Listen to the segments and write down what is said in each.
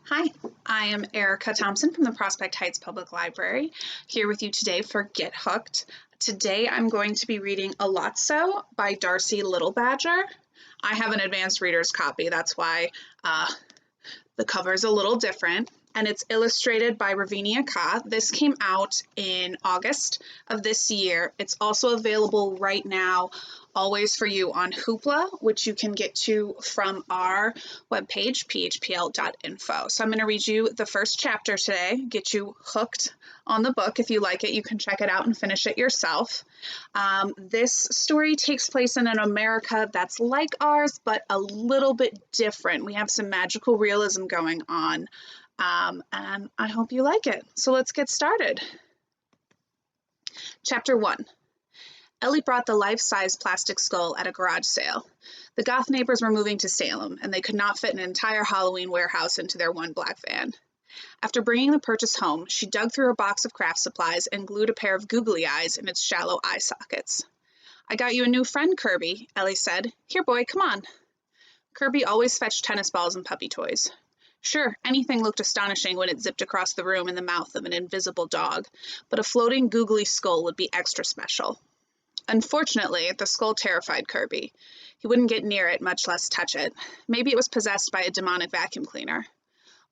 Hi, I am Erica Thompson from the Prospect Heights Public Library, here with you today for Get Hooked. Today I'm going to be reading Elatsoe by Darcy Little Badger. I have an advanced reader's copy, that's why the cover is a little different, and it's illustrated by Ravinia Ka. This came out in August of this year. It's also available right now, always for you on Hoopla, which you can get to from our webpage, phpl.info. So I'm going to read you the first chapter today, get you hooked on the book. If you like it, you can check it out and finish it yourself. This story takes place in an America that's like ours, but a little bit different. We have some magical realism going on, and I hope you like it. So let's get started. Chapter 1. Ellie brought the life-size plastic skull at a garage sale. The goth neighbors were moving to Salem, and they could not fit an entire Halloween warehouse into their one black van. After bringing the purchase home, she dug through her box of craft supplies and glued a pair of googly eyes in its shallow eye sockets. "I got you a new friend, Kirby," Ellie said. "Here, boy, come on." Kirby always fetched tennis balls and puppy toys. Sure, anything looked astonishing when it zipped across the room in the mouth of an invisible dog, but a floating googly skull would be extra special. Unfortunately, the skull terrified Kirby. He wouldn't get near it, much less touch it. Maybe it was possessed by a demonic vacuum cleaner.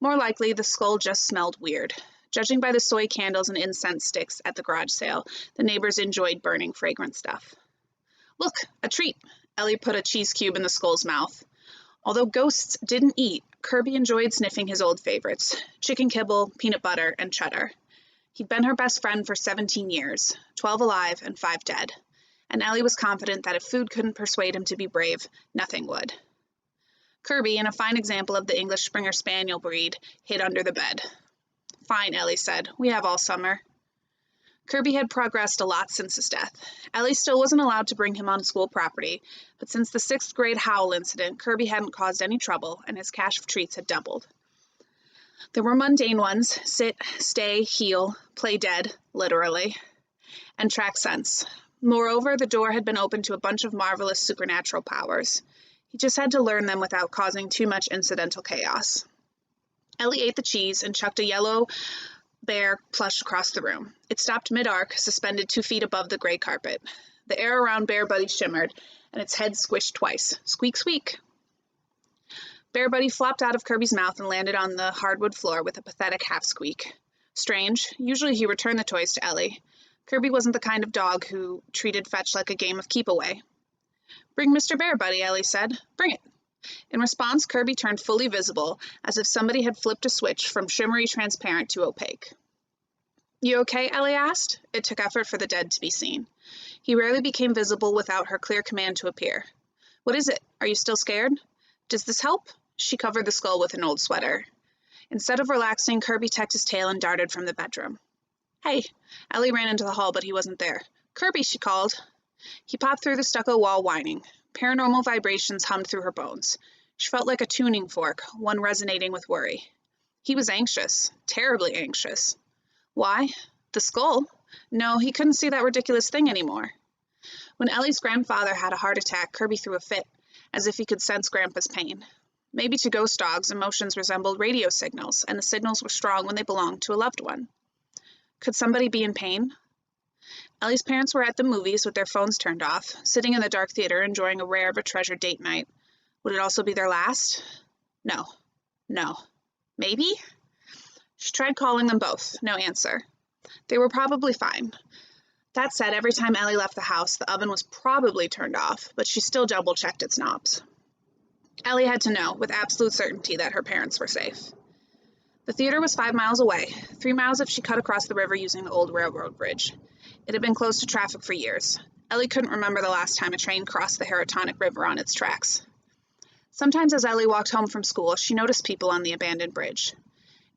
More likely, the skull just smelled weird. Judging by the soy candles and incense sticks at the garage sale, the neighbors enjoyed burning fragrant stuff. "Look, a treat!" Ellie put a cheese cube in the skull's mouth. Although ghosts didn't eat, Kirby enjoyed sniffing his old favorites: chicken kibble, peanut butter, and cheddar. He'd been her best friend for 17 years, 12 alive and 5 dead. And Ellie was confident that if food couldn't persuade him to be brave, nothing would. Kirby, in a fine example of the English Springer Spaniel breed, hid under the bed. "Fine," Ellie said. "We have all summer." Kirby had progressed a lot since his death. Ellie still wasn't allowed to bring him on school property, but since the 6th grade howl incident, Kirby hadn't caused any trouble, and his cache of treats had doubled. There were mundane ones: sit, stay, heal, play dead, literally, and track sense. Moreover, the door had been opened to a bunch of marvelous supernatural powers. He just had to learn them without causing too much incidental chaos. Ellie ate the cheese and chucked a yellow bear plush across the room. It stopped mid-arc, suspended 2 feet above the gray carpet. The air around Bear Buddy shimmered, and its head squished twice. Squeak, squeak. Bear Buddy flopped out of Kirby's mouth and landed on the hardwood floor with a pathetic half-squeak. Strange. Usually he returned the toys to Ellie. Kirby wasn't the kind of dog who treated fetch like a game of keep-away. "Bring Mr. Bear Buddy," Ellie said. "Bring it." In response, Kirby turned fully visible, as if somebody had flipped a switch from shimmery transparent to opaque. "You okay?" Ellie asked. It took effort for the dead to be seen. He rarely became visible without her clear command to appear. "What is it? Are you still scared?" "Does this help?" She covered the skull with an old sweater. Instead of relaxing, Kirby tucked his tail and darted from the bedroom. "Hey!" Ellie ran into the hall, but he wasn't there. "Kirby," she called. He popped through the stucco wall, whining. Paranormal vibrations hummed through her bones. She felt like a tuning fork, one resonating with worry. He was anxious, terribly anxious. Why? The skull? No, he couldn't see that ridiculous thing anymore. When Ellie's grandfather had a heart attack, Kirby threw a fit, as if he could sense Grandpa's pain. Maybe to ghost dogs, emotions resembled radio signals, and the signals were strong when they belonged to a loved one. Could somebody be in pain? Ellie's parents were at the movies with their phones turned off, sitting in the dark theater enjoying a rare but treasured date night. Would it also be their last? No. Maybe? She tried calling them both. No answer. They were probably fine. That said, every time Ellie left the house, the oven was probably turned off, but she still double-checked its knobs. Ellie had to know, with absolute certainty, that her parents were safe. The theater was 5 miles away, 3 miles if she cut across the river using the old railroad bridge. It had been closed to traffic for years. Ellie couldn't remember the last time a train crossed the Haratonic River on its tracks. Sometimes as Ellie walked home from school, she noticed people on the abandoned bridge.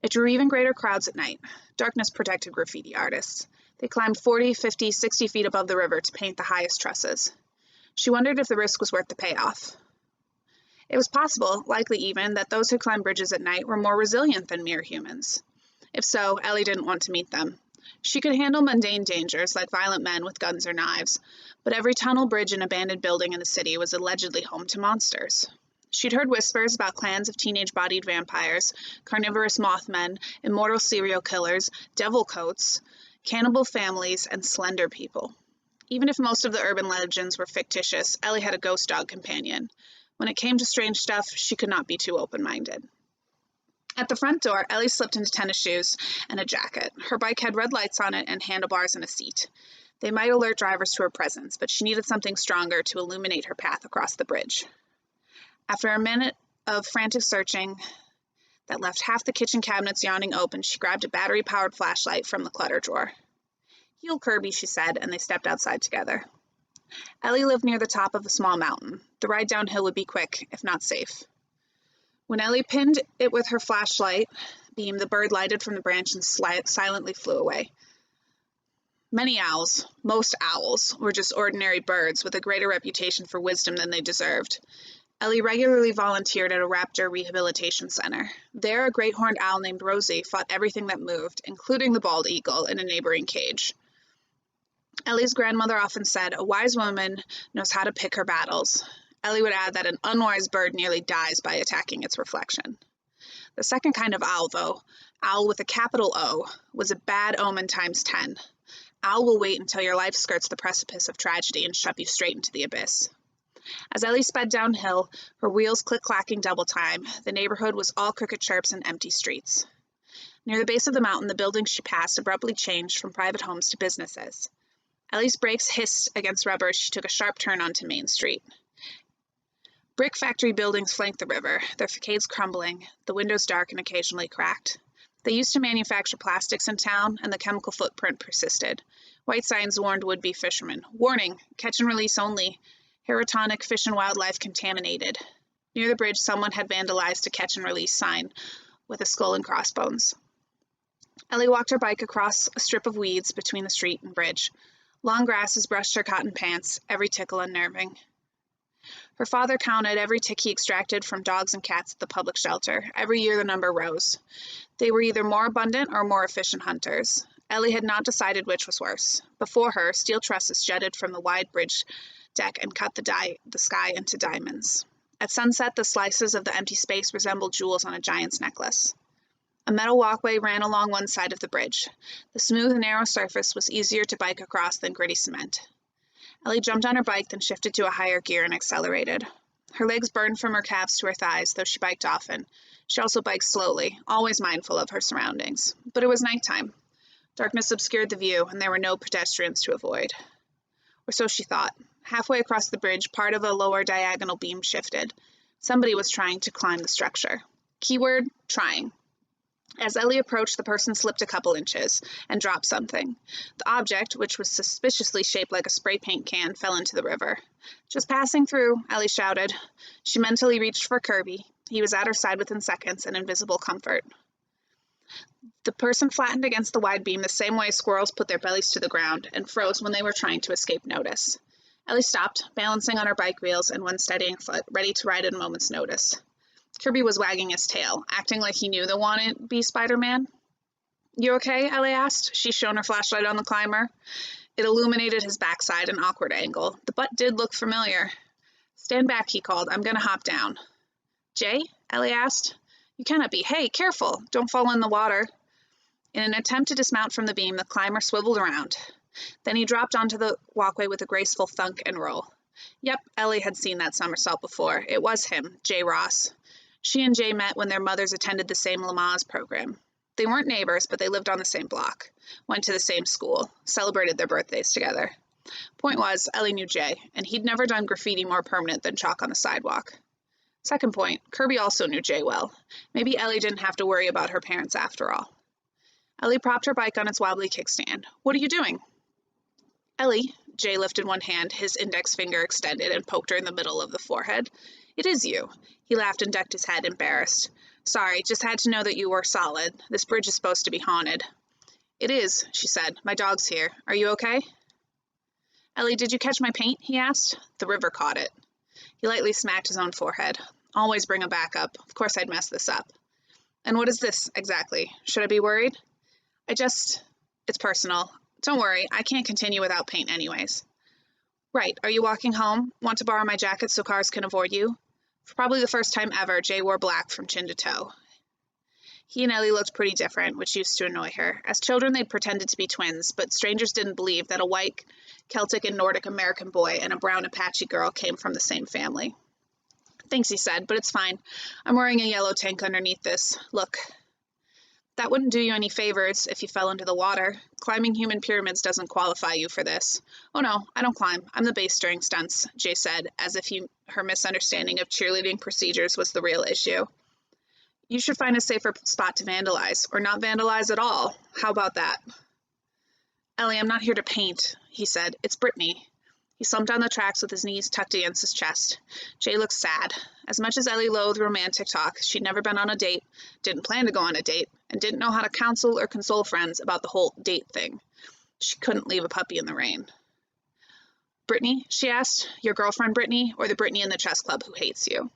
It drew even greater crowds at night. Darkness protected graffiti artists. They climbed 40, 50, 60 feet above the river to paint the highest trusses. She wondered if the risk was worth the payoff. It was possible, likely even, that those who climbed bridges at night were more resilient than mere humans. If so, Ellie didn't want to meet them. She could handle mundane dangers like violent men with guns or knives, but every tunnel, bridge, and abandoned building in the city was allegedly home to monsters. She'd heard whispers about clans of teenage-bodied vampires, carnivorous mothmen, immortal serial killers, devil coats, cannibal families, and slender people. Even if most of the urban legends were fictitious, Ellie had a ghost dog companion. When it came to strange stuff, she could not be too open-minded. At the front door, Ellie slipped into tennis shoes and a jacket. Her bike had red lights on it and handlebars and a seat. They might alert drivers to her presence, but she needed something stronger to illuminate her path across the bridge. After a minute of frantic searching that left half the kitchen cabinets yawning open, she grabbed a battery-powered flashlight from the clutter drawer. "Heel, Kirby," she said, and they stepped outside together. Ellie lived near the top of a small mountain. The ride downhill would be quick, if not safe. When Ellie pinned it with her flashlight beam, the bird lighted from the branch and silently flew away. Most owls, were just ordinary birds with a greater reputation for wisdom than they deserved. Ellie regularly volunteered at a raptor rehabilitation center. There, a great horned owl named Rosie fought everything that moved, including the bald eagle in a neighboring cage. Ellie's grandmother often said, "A wise woman knows how to pick her battles." Ellie would add that an unwise bird nearly dies by attacking its reflection. The second kind of owl, though, owl with a capital O, was a bad omen times 10. Owl will wait until your life skirts the precipice of tragedy and shove you straight into the abyss. As Ellie sped downhill, her wheels click-clacking double time, the neighborhood was all cricket chirps and empty streets. Near the base of the mountain, the buildings she passed abruptly changed from private homes to businesses. Ellie's brakes hissed against rubber as she took a sharp turn onto Main Street. Brick factory buildings flanked the river, their facades crumbling, the windows dark and occasionally cracked. They used to manufacture plastics in town, and the chemical footprint persisted. White signs warned would-be fishermen. "Warning, catch and release only. Herotonic fish and wildlife contaminated." Near the bridge, someone had vandalized a catch and release sign with a skull and crossbones. Ellie walked her bike across a strip of weeds between the street and bridge. Long grasses brushed her cotton pants, every tickle unnerving. Her father counted every tick he extracted from dogs and cats at the public shelter. Every year the number rose. They were either more abundant or more efficient hunters. Ellie had not decided which was worse. Before her, steel trusses jutted from the wide bridge deck and cut the sky into diamonds. At sunset, the slices of the empty space resembled jewels on a giant's necklace. A metal walkway ran along one side of the bridge. The smooth, narrow surface was easier to bike across than gritty cement. Ellie jumped on her bike, then shifted to a higher gear and accelerated. Her legs burned from her calves to her thighs, though she biked often. She also biked slowly, always mindful of her surroundings. But it was nighttime. Darkness obscured the view, and there were no pedestrians to avoid. Or so she thought. Halfway across the bridge, part of a lower diagonal beam shifted. Somebody was trying to climb the structure. Keyword, trying. As Ellie approached, the person slipped a couple inches and dropped something. The object, which was suspiciously shaped like a spray paint can, fell into the river. "Just passing through," Ellie shouted. She mentally reached for Kirby. He was at her side within seconds, an invisible comfort. The person flattened against the wide beam the same way squirrels put their bellies to the ground and froze when they were trying to escape notice. Ellie stopped, balancing on her bike wheels and one steadying foot, ready to ride at a moment's notice. Kirby was wagging his tail, acting like he knew the wannabe Spider-Man. "You okay?" Ellie asked. She shone her flashlight on the climber. It illuminated his backside, an awkward angle. The butt did look familiar. "Stand back," he called. "I'm gonna hop down." "Jay?" Ellie asked. "You cannot be. Hey, careful! Don't fall in the water." In an attempt to dismount from the beam, the climber swiveled around. Then he dropped onto the walkway with a graceful thunk and roll. Yep, Ellie had seen that somersault before. It was him, Jay Ross. She and Jay met when their mothers attended the same Lamaze program. They weren't neighbors, but they lived on the same block, went to the same school, celebrated their birthdays together. Point was, Ellie knew Jay, and he'd never done graffiti more permanent than chalk on the sidewalk. Second point, Kirby also knew Jay well. Maybe Ellie didn't have to worry about her parents after all. Ellie propped her bike on its wobbly kickstand. "What are you doing?" "Ellie," Jay lifted one hand, his index finger extended, and poked her in the middle of the forehead. "It is you." He laughed and ducked his head, embarrassed. "Sorry, just had to know that you were solid. This bridge is supposed to be haunted." "It is," she said. "My dog's here. Are you okay?" "Ellie, did you catch my paint?" he asked. "The river caught it." He lightly smacked his own forehead. "Always bring a backup. Of course I'd mess this up." "And what is this, exactly? Should I be worried?" It's personal. Don't worry, I can't continue without paint anyways." "Right, are you walking home? Want to borrow my jacket so cars can avoid you?" For probably the first time ever, Jay wore black from chin to toe. He and Ellie looked pretty different, which used to annoy her. As children, they'd pretended to be twins, but strangers didn't believe that a white Celtic and Nordic American boy and a brown Apache girl came from the same family. Thanks, he said, but it's fine. I'm wearing a yellow tank underneath this. Look. That wouldn't do you any favors if you fell into the water. Climbing human pyramids doesn't qualify you for this. Oh no, I don't climb. I'm the bass during stunts, Jay said, as if her misunderstanding of cheerleading procedures was the real issue. You should find a safer spot to vandalize, or not vandalize at all. How about that? Ellie, I'm not here to paint, he said. It's Brittany. He slumped down the tracks with his knees tucked against his chest. Jay looked sad. As much as Ellie loathed romantic talk, she'd never been on a date, didn't plan to go on a date, and didn't know how to counsel or console friends about the whole date thing. She couldn't leave a puppy in the rain. Brittany, she asked, your girlfriend Brittany, or the Brittany in the chess club who hates you?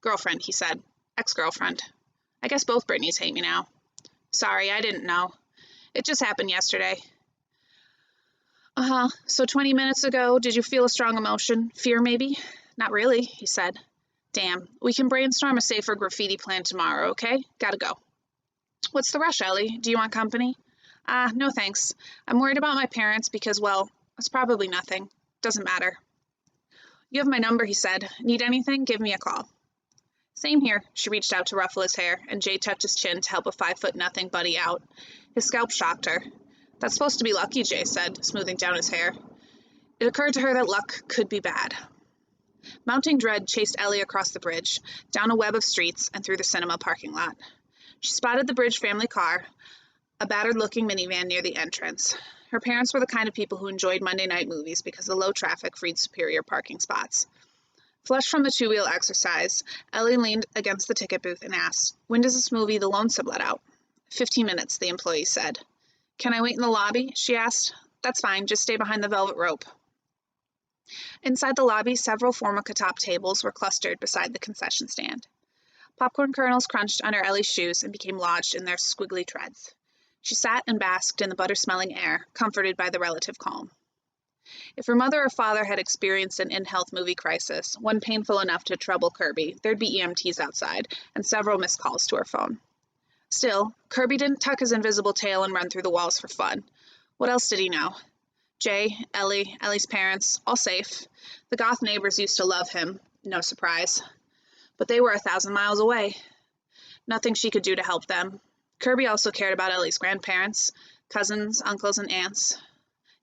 Girlfriend, he said. Ex-girlfriend. I guess both Brittany's hate me now. Sorry, I didn't know. It just happened yesterday. So 20 minutes ago, did you feel a strong emotion? Fear, maybe? Not really, he said. Damn, we can brainstorm a safer graffiti plan tomorrow, okay? Gotta go. What's the rush, Ellie? Do you want company? No thanks. I'm worried about my parents because, well, it's probably nothing. Doesn't matter. You have my number, he said. Need anything? Give me a call. Same here. She reached out to ruffle his hair, and Jay tucked his chin to help a 5'0" buddy out. His scalp shocked her. That's supposed to be lucky, Jay said, smoothing down his hair. It occurred to her that luck could be bad. Mounting dread chased Ellie across the bridge, down a web of streets, and through the cinema parking lot. She spotted the Bridge family car, a battered-looking minivan near the entrance. Her parents were the kind of people who enjoyed Monday night movies because the low traffic freed superior parking spots. Flushed from the two-wheel exercise, Ellie leaned against the ticket booth and asked, when does this movie The Lonesome let out? 15 minutes, the employee said. Can I wait in the lobby? She asked. That's fine, just stay behind the velvet rope. Inside the lobby, several Formica-top tables were clustered beside the concession stand. Popcorn kernels crunched under Ellie's shoes and became lodged in their squiggly treads. She sat and basked in the butter-smelling air, comforted by the relative calm. If her mother or father had experienced an in-health movie crisis, one painful enough to trouble Kirby, there'd be EMTs outside, and several missed calls to her phone. Still, Kirby didn't tuck his invisible tail and run through the walls for fun. What else did he know? Jay, Ellie, Ellie's parents, all safe. The goth neighbors used to love him, no surprise. But they were 1,000 miles away. Nothing she could do to help them. Kirby also cared about Ellie's grandparents, cousins, uncles, and aunts.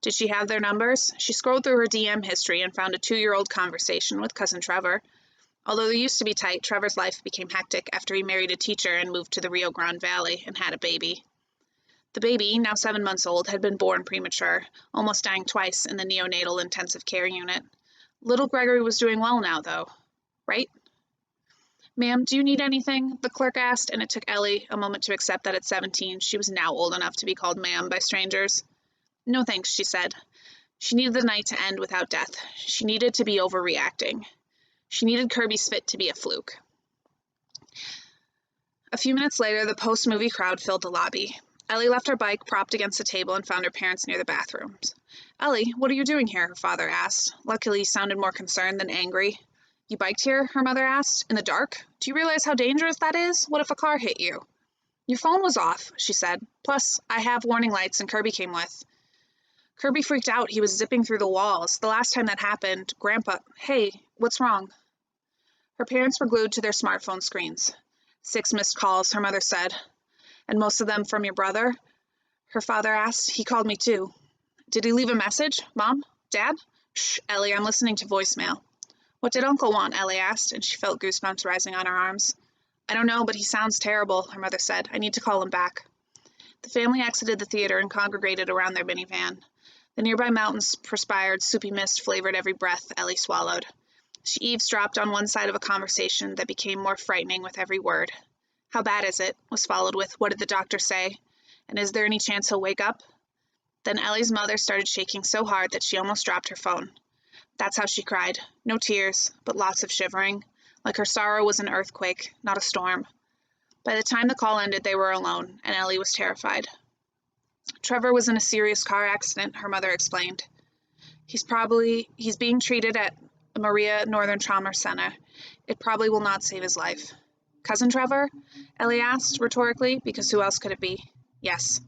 Did she have their numbers? She scrolled through her DM history and found a 2-year-old conversation with cousin Trevor. Although they used to be tight, Trevor's life became hectic after he married a teacher and moved to the Rio Grande Valley and had a baby. The baby, now 7 months old, had been born premature, almost dying twice in the neonatal intensive care unit. Little Gregory was doing well now, though. Right? Ma'am, do you need anything? The clerk asked, and it took Ellie a moment to accept that at 17 she was now old enough to be called ma'am by strangers. No thanks, she said. She needed the night to end without death. She needed to be overreacting. She needed Kirby's fit to be a fluke. A few minutes later, the post-movie crowd filled the lobby. Ellie left her bike propped against a table and found her parents near the bathrooms. Ellie, what are you doing here? Her father asked. Luckily, he sounded more concerned than angry. You biked here? Her mother asked. In the dark? Do you realize how dangerous that is? What if a car hit you? Your phone was off, she said. Plus, I have warning lights and Kirby came with. Kirby freaked out. He was zipping through the walls. The last time that happened, Grandpa, hey, what's wrong? Her parents were glued to their smartphone screens. 6 missed calls, her mother said. And most of them from your brother? Her father asked. He called me too. Did he leave a message? Mom? Dad? Shh, Ellie, I'm listening to voicemail. What did Uncle want? Ellie asked, and she felt goosebumps rising on her arms. I don't know, but he sounds terrible, her mother said. I need to call him back. The family exited the theater and congregated around their minivan. The nearby mountains perspired, soupy mist flavored every breath Ellie swallowed. She eavesdropped on one side of a conversation that became more frightening with every word. How bad is it? Was followed with, what did the doctor say? And is there any chance he'll wake up? Then Ellie's mother started shaking so hard that she almost dropped her phone. That's how she cried. No tears, but lots of shivering, like her sorrow was an earthquake, not a storm. By the time the call ended, they were alone, and Ellie was terrified. Trevor was in a serious car accident, her mother explained. He's being treated at Maria Northern Trauma Center. It probably will not save his life. Cousin Trevor? Ellie asked, rhetorically, because who else could it be? Yes.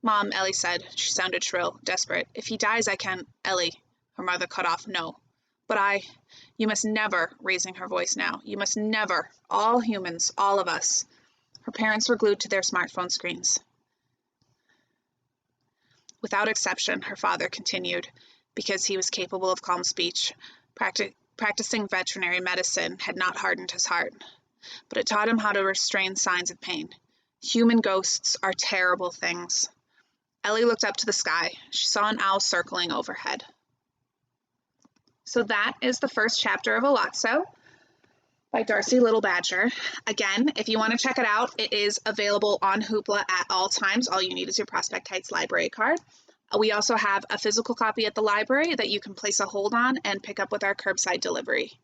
Mom, Ellie said. She sounded shrill, desperate. If he dies, I can... Ellie. Her mother cut off. No. But you must never, raising her voice now, you must never, all humans, all of us. Her parents were glued to their smartphone screens. Without exception, her father continued, because he was capable of calm speech. Practicing veterinary medicine had not hardened his heart, but it taught him how to restrain signs of pain. Human ghosts are terrible things. Ellie looked up to the sky. She saw an owl circling overhead. So that is the first chapter of Elatsoe by Darcy Little Badger. Again, if you want to check it out, it is available on Hoopla at all times. All you need is your Prospect Heights library card. We also have a physical copy at the library that you can place a hold on and pick up with our curbside delivery.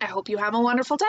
I hope you have a wonderful day.